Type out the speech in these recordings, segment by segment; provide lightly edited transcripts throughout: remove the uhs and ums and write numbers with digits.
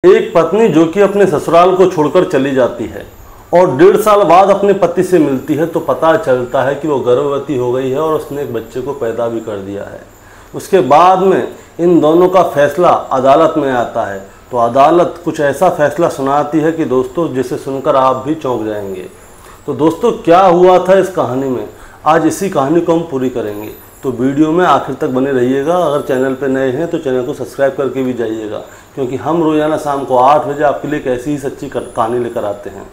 एक पत्नी जो कि अपने ससुराल को छोड़कर चली जाती है और 1.5 साल बाद अपने पति से मिलती है तो पता चलता है कि वो गर्भवती हो गई है और उसने एक बच्चे को पैदा भी कर दिया है। उसके बाद में इन दोनों का फैसला अदालत में आता है तो अदालत कुछ ऐसा फैसला सुनाती है कि दोस्तों जिसे सुनकर आप भी चौंक जाएंगे। तो दोस्तों क्या हुआ था इस कहानी में, आज इसी कहानी को हम पूरी करेंगे, तो वीडियो में आखिर तक बने रहिएगा। अगर चैनल पर नए हैं तो चैनल को सब्सक्राइब करके भी जाइएगा, क्योंकि हम रोज़ाना शाम को 8 बजे आपके लिए एक ऐसी ही सच्ची कहानी लेकर आते हैं।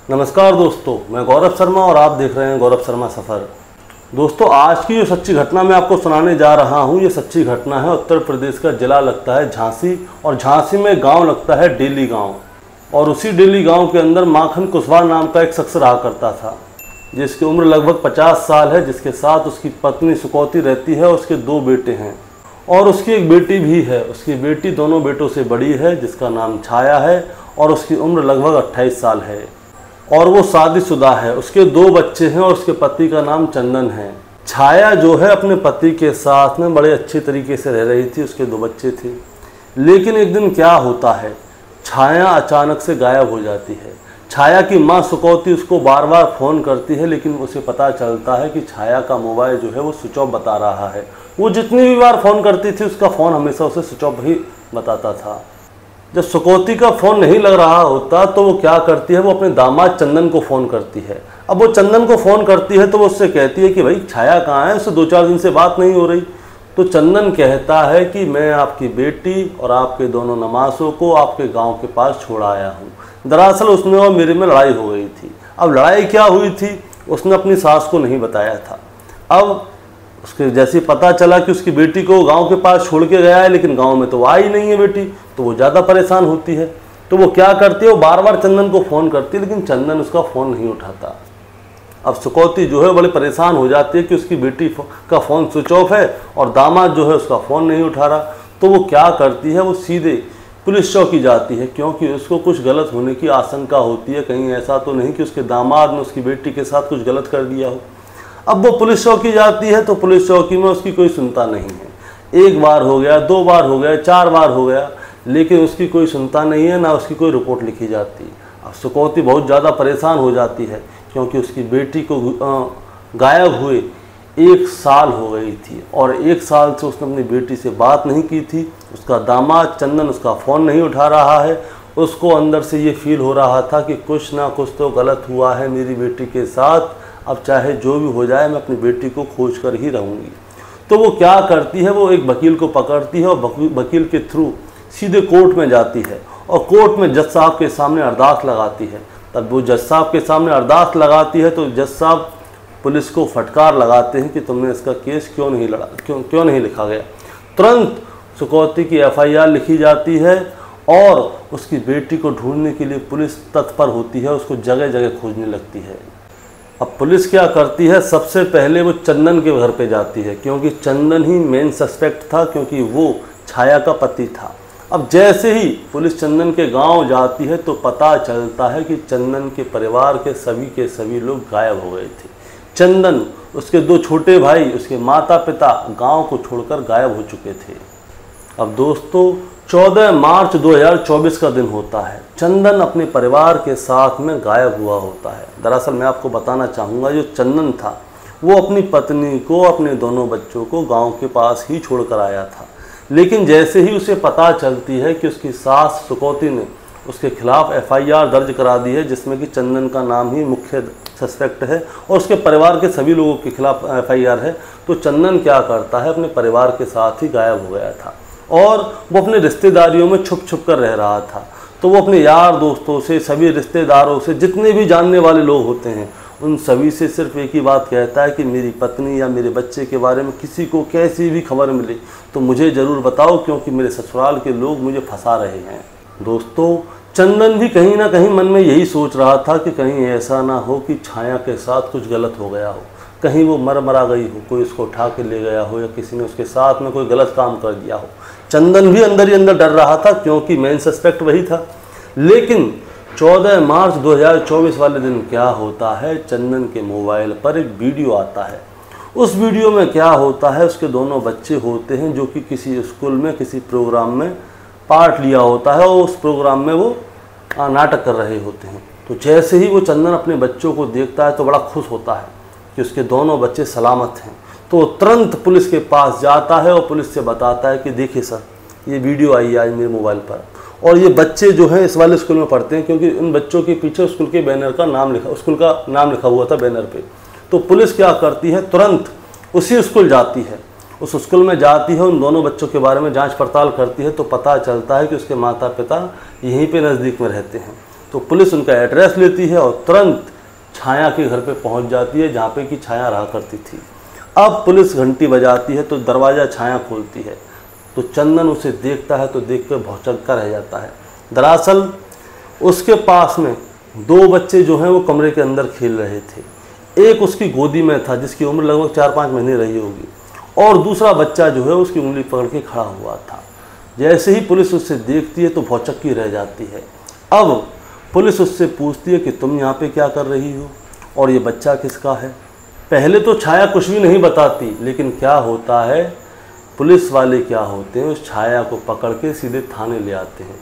नमस्कार दोस्तों, मैं गौरव शर्मा और आप देख रहे हैं गौरव शर्मा सफ़र। दोस्तों आज की जो सच्ची घटना मैं आपको सुनाने जा रहा हूँ, ये सच्ची घटना है उत्तर प्रदेश का जिला लगता है झांसी, और झांसी में गाँव लगता है डेली गाँव, और उसी डेली गाँव के अंदर माखन कुशवाहा नाम का एक शख्स रहा करता था, जिसकी उम्र लगभग 50 साल है, जिसके साथ उसकी पत्नी सुकौती रहती है। उसके 2 बेटे हैं और उसकी एक बेटी भी है। उसकी बेटी दोनों बेटों से बड़ी है, जिसका नाम छाया है और उसकी उम्र लगभग 28 साल है और वो शादीशुदा है। उसके 2 बच्चे हैं और उसके पति का नाम चंदन है। छाया जो है अपने पति के साथ में बड़े अच्छे तरीके से रह रही थी, उसके 2 बच्चे थे। लेकिन एक दिन क्या होता है, छाया अचानक से गायब हो जाती है। छाया की माँ सुकौती उसको बार बार फ़ोन करती है, लेकिन उसे पता चलता है कि छाया का मोबाइल जो है वो स्विच ऑफ बता रहा है। वो जितनी भी बार फ़ोन करती थी उसका फ़ोन हमेशा उसे स्विच ऑफ ही बताता था। जब सुकौती का फ़ोन नहीं लग रहा होता तो वो क्या करती है, वो अपने दामाद चंदन को फ़ोन करती है। अब वो चंदन को फ़ोन करती है तो वो उससे कहती है कि भाई छाया कहाँ है, उससे 2-4 दिन से बात नहीं हो रही। तो चंदन कहता है कि मैं आपकी बेटी और आपके दोनों नमाज़ों को आपके गाँव के पास छोड़ आया हूँ। दरअसल उसमें और मेरे में लड़ाई हो गई थी। अब लड़ाई क्या हुई थी उसने अपनी सास को नहीं बताया था। अब उसके जैसे पता चला कि उसकी बेटी को गांव के पास छोड़ के गया है, लेकिन गांव में तो आई नहीं है बेटी, तो वो ज़्यादा परेशान होती है। तो वो क्या करती है, वो बार बार चंदन को फ़ोन करती है, लेकिन चंदन उसका फ़ोन नहीं उठाता। अब सुकौती जो है बड़े परेशान हो जाती है कि उसकी बेटी का फ़ोन स्विच ऑफ है और दामाद जो है उसका फ़ोन नहीं उठा रहा। तो वो क्या करती है, वो सीधे पुलिस चौकी जाती है, क्योंकि उसको कुछ गलत होने की आशंका होती है, कहीं ऐसा तो नहीं कि उसके दामाद ने उसकी बेटी के साथ कुछ गलत कर दिया हो। अब वो पुलिस चौकी जाती है तो पुलिस चौकी में उसकी कोई सुनता नहीं है। 1 बार हो गया, 2 बार हो गया, 4 बार हो गया, लेकिन उसकी कोई सुनता नहीं है, ना उसकी कोई रिपोर्ट लिखी जाती। अब सुकौती बहुत ज़्यादा परेशान हो जाती है, क्योंकि उसकी बेटी को गायब हुए 1 साल हो गई थी और 1 साल से उसने अपनी बेटी से बात नहीं की थी। उसका दामाद चंदन उसका फ़ोन नहीं उठा रहा है। उसको अंदर से ये फील हो रहा था कि कुछ ना कुछ तो गलत हुआ है मेरी बेटी के साथ। अब चाहे जो भी हो जाए मैं अपनी बेटी को खोज कर ही रहूँगी। तो वो क्या करती है, वो एक वकील को पकड़ती है और वकील के थ्रू सीधे कोर्ट में जाती है और कोर्ट में जज साहब के सामने अरदास लगाती है। तब वो जज साहब के सामने अरदास लगाती है तो जज साहब पुलिस को फटकार लगाते हैं कि तुमने इसका केस क्यों नहीं लिखा गया। तुरंत सुकौती की FIR लिखी जाती है और उसकी बेटी को ढूंढने के लिए पुलिस तत्पर होती है, उसको जगह जगह खोजने लगती है। अब पुलिस क्या करती है, सबसे पहले वो चंदन के घर पे जाती है, क्योंकि चंदन ही मेन सस्पेक्ट था, क्योंकि वो छाया का पति था। अब जैसे ही पुलिस चंदन के गांव जाती है तो पता चलता है कि चंदन के परिवार के सभी लोग गायब हो गए थे। चंदन, उसके 2 छोटे भाई, उसके माता पिता गांव को छोड़कर गायब हो चुके थे। अब दोस्तों 14 मार्च 2024 का दिन होता है। चंदन अपने परिवार के साथ में गायब हुआ होता है। दरअसल मैं आपको बताना चाहूँगा, जो चंदन था वो अपनी पत्नी को, अपने दोनों बच्चों को गांव के पास ही छोड़कर आया था। लेकिन जैसे ही उसे पता चलती है कि उसकी सास सुकौती ने उसके खिलाफ FIR दर्ज करा दी है, जिसमें कि चंदन का नाम ही मुख्य सस्पेक्ट है और उसके परिवार के सभी लोगों के खिलाफ FIR है, तो चंदन क्या करता है, अपने परिवार के साथ ही गायब हो गया था और वो अपने रिश्तेदारियों में छुप कर रह रहा था। तो वो अपने यार दोस्तों से, सभी रिश्तेदारों से, जितने भी जानने वाले लोग होते हैं, उन सभी से सिर्फ एक ही बात कहता है कि मेरी पत्नी या मेरे बच्चे के बारे में किसी को कैसी भी खबर मिले तो मुझे ज़रूर बताओ, क्योंकि मेरे ससुराल के लोग मुझे फंसा रहे हैं। दोस्तों चंदन भी कहीं ना कहीं मन में यही सोच रहा था कि कहीं ऐसा ना हो कि छाया के साथ कुछ गलत हो गया हो, कहीं वो मरा गई हो, कोई उसको उठा के ले गया हो या किसी ने उसके साथ में कोई गलत काम कर दिया हो। चंदन भी अंदर ही अंदर डर रहा था, क्योंकि मेन सस्पेक्ट वही था। लेकिन 14 मार्च 2024 वाले दिन क्या होता है, चंदन के मोबाइल पर एक वीडियो आता है। उस वीडियो में क्या होता है, उसके दोनों बच्चे होते हैं जो कि किसी स्कूल में किसी प्रोग्राम में पार्ट लिया होता है और उस प्रोग्राम में वो नाटक कर रहे होते हैं। तो जैसे ही वो चंदन अपने बच्चों को देखता है तो बड़ा खुश होता है कि उसके दोनों बच्चे सलामत हैं। तो वो तुरंत पुलिस के पास जाता है और पुलिस से बताता है कि देखिए सर, ये वीडियो आई है आज मेरे मोबाइल पर, और ये बच्चे जो हैं इस वाले स्कूल में पढ़ते हैं, क्योंकि उन बच्चों के पीछे स्कूल के बैनर का नाम लिखा, स्कूल का नाम लिखा हुआ था बैनर पे। तो पुलिस क्या करती है, तुरंत उसी स्कूल जाती है, उस स्कूल में जाती है, उन दोनों बच्चों के बारे में जांच पड़ताल करती है। तो पता चलता है कि उसके माता पिता यहीं पे नज़दीक में रहते हैं। तो पुलिस उनका एड्रेस लेती है और तुरंत छाया के घर पे पहुंच जाती है, जहाँ पे कि छाया रहा करती थी। अब पुलिस घंटी बजाती है तो दरवाज़ा छाया खोलती है। तो चंदन उसे देखता है तो देख कर भौचक्का रह जाता है। दरअसल उसके पास में 2 बच्चे जो हैं वो कमरे के अंदर खेल रहे थे। एक उसकी गोदी में था जिसकी उम्र लगभग 4-5 महीने रही होगी, और दूसरा बच्चा जो है उसकी उंगली पकड़ के खड़ा हुआ था। जैसे ही पुलिस उससे देखती है तो भौचक्की रह जाती है। अब पुलिस उससे पूछती है कि तुम यहाँ पे क्या कर रही हो और ये बच्चा किसका है। पहले तो छाया कुछ भी नहीं बताती, लेकिन क्या होता है, पुलिस वाले क्या होते हैं, उस छाया को पकड़ के सीधे थाने ले आते हैं।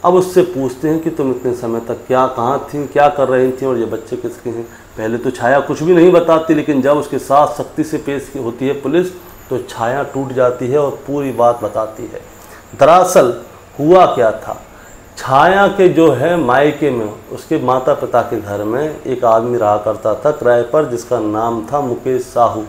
अब उससे पूछते हैं कि तुम इतने समय तक कहाँ थी, क्या कर रही थी और ये बच्चे किसके हैं। पहले तो छाया कुछ भी नहीं बताती, लेकिन जब उसके साथ सख्ती से पेश होती है पुलिस तो छाया टूट जाती है और पूरी बात बताती है। दरअसल हुआ क्या था, छाया के जो है मायके में उसके माता पिता के घर में एक आदमी रहा करता था किराए पर, जिसका नाम था मुकेश साहू।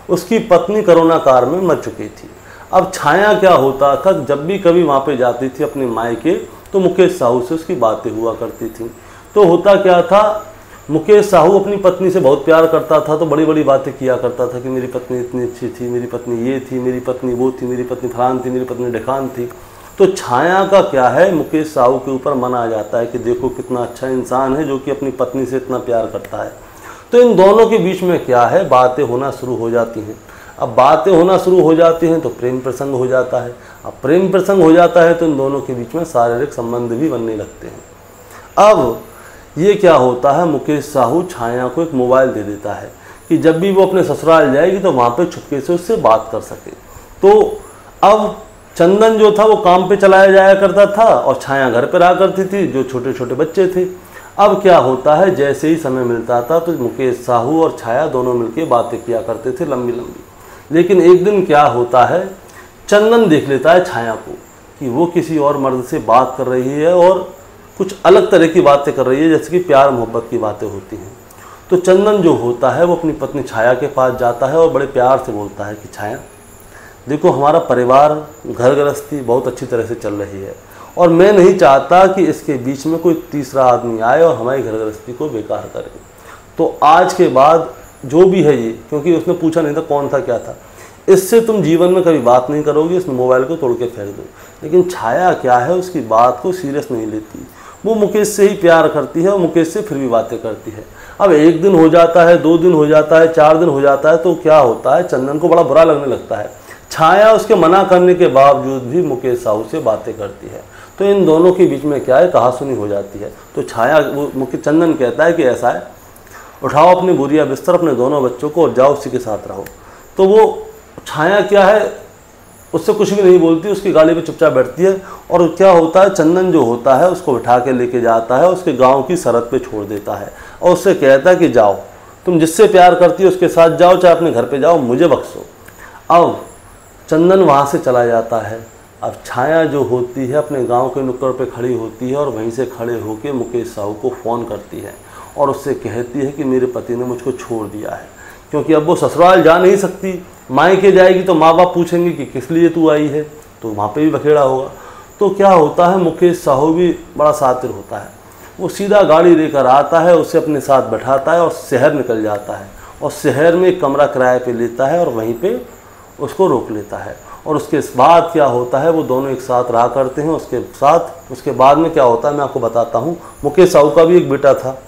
उसकी पत्नी कोरोना काल में मर चुकी थी। अब छाया क्या होता था, जब भी कभी वहाँ पे जाती थी अपने मायके तो मुकेश साहू से उसकी बातें हुआ करती थी। तो होता क्या था, मुकेश साहू अपनी पत्नी से बहुत प्यार करता था, तो बड़ी बड़ी बातें किया करता था कि मेरी पत्नी इतनी अच्छी थी, मेरी पत्नी ये थी, मेरी पत्नी वो थी, मेरी पत्नी फलान थी, मेरी पत्नी ढिकान थी। तो छाया का क्या है, मुकेश साहू के ऊपर मन आ जाता है कि देखो कितना अच्छा इंसान है जो कि अपनी पत्नी से इतना प्यार करता है। तो इन दोनों के बीच में क्या है, बातें होना शुरू हो जाती हैं। अब बातें होना शुरू हो जाती हैं तो प्रेम प्रसंग हो जाता है। अब प्रेम प्रसंग हो जाता है तो इन दोनों के बीच में शारीरिक संबंध भी बनने लगते हैं। अब ये क्या होता है, मुकेश साहू छाया को एक मोबाइल दे देता है कि जब भी वो अपने ससुराल जाएगी तो वहाँ पे छुपके से उससे बात कर सके। तो अब चंदन जो था वो काम पे चलाया जाया करता था और छाया घर पर रहा करती थी, जो छोटे छोटे बच्चे थे। अब क्या होता है, जैसे ही समय मिलता था तो मुकेश साहू और छाया दोनों मिलकर बातें किया करते थे लंबी लंबी। लेकिन एक दिन क्या होता है, चंदन देख लेता है छाया को कि वो किसी और मर्द से बात कर रही है और कुछ अलग तरह की बातें कर रही है, जैसे कि प्यार मोहब्बत की बातें होती हैं। तो चंदन जो होता है वो अपनी पत्नी छाया के पास जाता है और बड़े प्यार से बोलता है कि छाया देखो, हमारा परिवार घर गृहस्थी बहुत अच्छी तरह से चल रही है और मैं नहीं चाहता कि इसके बीच में कोई तीसरा आदमी आए और हमारी घर गृहस्थी को बेकार करे। तो आज के बाद जो भी है ये, क्योंकि उसने पूछा नहीं था कौन था क्या था, इससे तुम जीवन में कभी बात नहीं करोगे, इस मोबाइल को तोड़ के फेंक दो। लेकिन छाया क्या है, उसकी बात को सीरियस नहीं लेती। वो मुकेश से ही प्यार करती है और मुकेश से फिर भी बातें करती है। अब 1 दिन हो जाता है, 2 दिन हो जाता है, 4 दिन हो जाता है, तो क्या होता है, चंदन को बड़ा बुरा लगने लगता है। छाया उसके मना करने के बावजूद भी मुकेश साहू से बातें करती है। तो इन दोनों के बीच में क्या है, कहासुनी हो जाती है। तो छाया वो चंदन कहता है कि ऐसा है, उठाओ अपनी बोरिया बिस्तर, अपने दोनों बच्चों को और जाओ उसी के साथ रहो। तो वो छाया क्या है, उससे कुछ भी नहीं बोलती, उसकी गाड़ी पे चुपचाप बैठती है। और क्या होता है, चंदन जो होता है उसको उठा के लेके जाता है, उसके गांव की सरहद पे छोड़ देता है और उससे कहता है कि जाओ, तुम जिससे प्यार करती हो उसके साथ जाओ, चाहे अपने घर पे जाओ, मुझे बख्शो। अब चंदन वहाँ से चला जाता है। अब छाया जो होती है अपने गांव के नुक्कड़ पे खड़ी होती है और वहीं से खड़े होकर मुकेश साहू को फ़ोन करती है और उससे कहती है कि मेरे पति ने मुझको छोड़ दिया है, क्योंकि अब वो ससुराल जा नहीं सकती। मायके जाएगी तो माँ बाप पूछेंगे कि किस लिए तू आई है, तो वहाँ पे भी बखेड़ा होगा। तो क्या होता है, मुकेश साहू भी बड़ा शातिर होता है, वो सीधा गाड़ी लेकर आता है, उसे अपने साथ बैठाता है और शहर निकल जाता है और शहर में एक कमरा किराए पे लेता है और वहीं पे उसको रोक लेता है। और उसके बाद क्या होता है, वो दोनों एक साथ रहा करते हैं। उसके बाद में क्या होता है मैं आपको बताता हूँ। मुकेश साहू का भी एक बेटा था,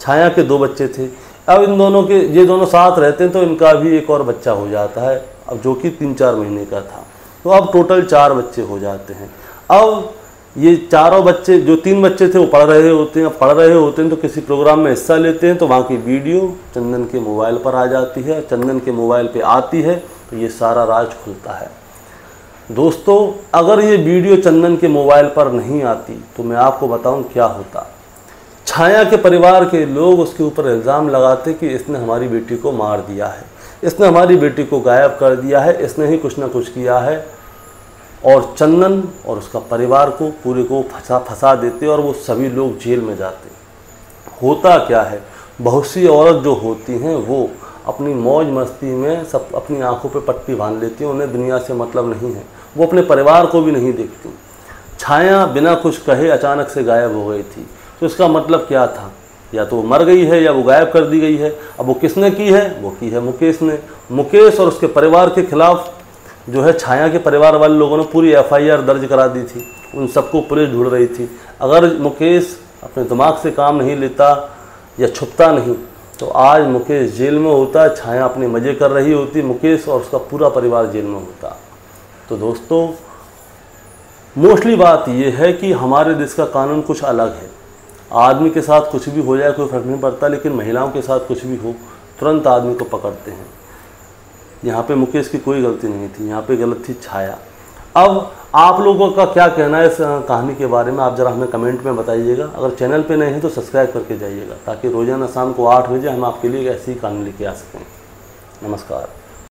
छाया के 2 बच्चे थे। अब इन दोनों के ये दोनों साथ रहते हैं तो इनका भी एक और बच्चा हो जाता है, अब जो कि 3-4 महीने का था। तो अब टोटल 4 बच्चे हो जाते हैं। अब ये चारों बच्चे, जो 3 बच्चे थे वो पढ़ रहे होते हैं तो किसी प्रोग्राम में हिस्सा लेते हैं, तो वहाँ की वीडियो चंदन के मोबाइल पर आ जाती है। चंदन के मोबाइल पे आती है तो ये सारा राज खुलता है। दोस्तों, अगर ये वीडियो चंदन के मोबाइल पर नहीं आती तो मैं आपको बताऊं क्या होता। छाया के परिवार के लोग उसके ऊपर इल्ज़ाम लगाते कि इसने हमारी बेटी को मार दिया है, इसने हमारी बेटी को गायब कर दिया है, इसने ही कुछ ना कुछ किया है, और चंदन और उसका परिवार को पूरे को फंसा देते और वो सभी लोग जेल में जाते। होता क्या है, बहुत सी औरत जो होती हैं वो अपनी मौज मस्ती में सब अपनी आंखों पे पट्टी बांध लेती हैं, उन्हें दुनिया से मतलब नहीं है, वो अपने परिवार को भी नहीं देखती। छाया बिना कुछ कहे अचानक से गायब हो गई थी, तो इसका मतलब क्या था, या तो वो मर गई है या वो गायब कर दी गई है। अब वो किसने की है, वो की है मुकेश ने। मुकेश और उसके परिवार के खिलाफ जो है छाया के परिवार वाले लोगों ने पूरी FIR दर्ज करा दी थी, उन सबको पुलिस ढूंढ रही थी। अगर मुकेश अपने दिमाग से काम नहीं लेता या छुपता नहीं तो आज मुकेश जेल में होता, छाया अपने मज़े कर रही होती, मुकेश और उसका पूरा परिवार जेल में होता। तो दोस्तों, मोस्टली बात यह है कि हमारे देश का कानून कुछ अलग है। आदमी के साथ कुछ भी हो जाए कोई फर्क नहीं पड़ता, लेकिन महिलाओं के साथ कुछ भी हो तुरंत आदमी को पकड़ते हैं। यहाँ पे मुकेश की कोई गलती नहीं थी, यहाँ पे गलत थी छाया। अब आप लोगों का क्या कहना है इस कहानी के बारे में, आप ज़रा हमें कमेंट में बताइएगा। अगर चैनल पे नए हैं तो सब्सक्राइब करके जाइएगा, ताकि रोज़ाना शाम को 8 बजे हम आपके लिए ऐसी कहानी लेके आ सकें। नमस्कार।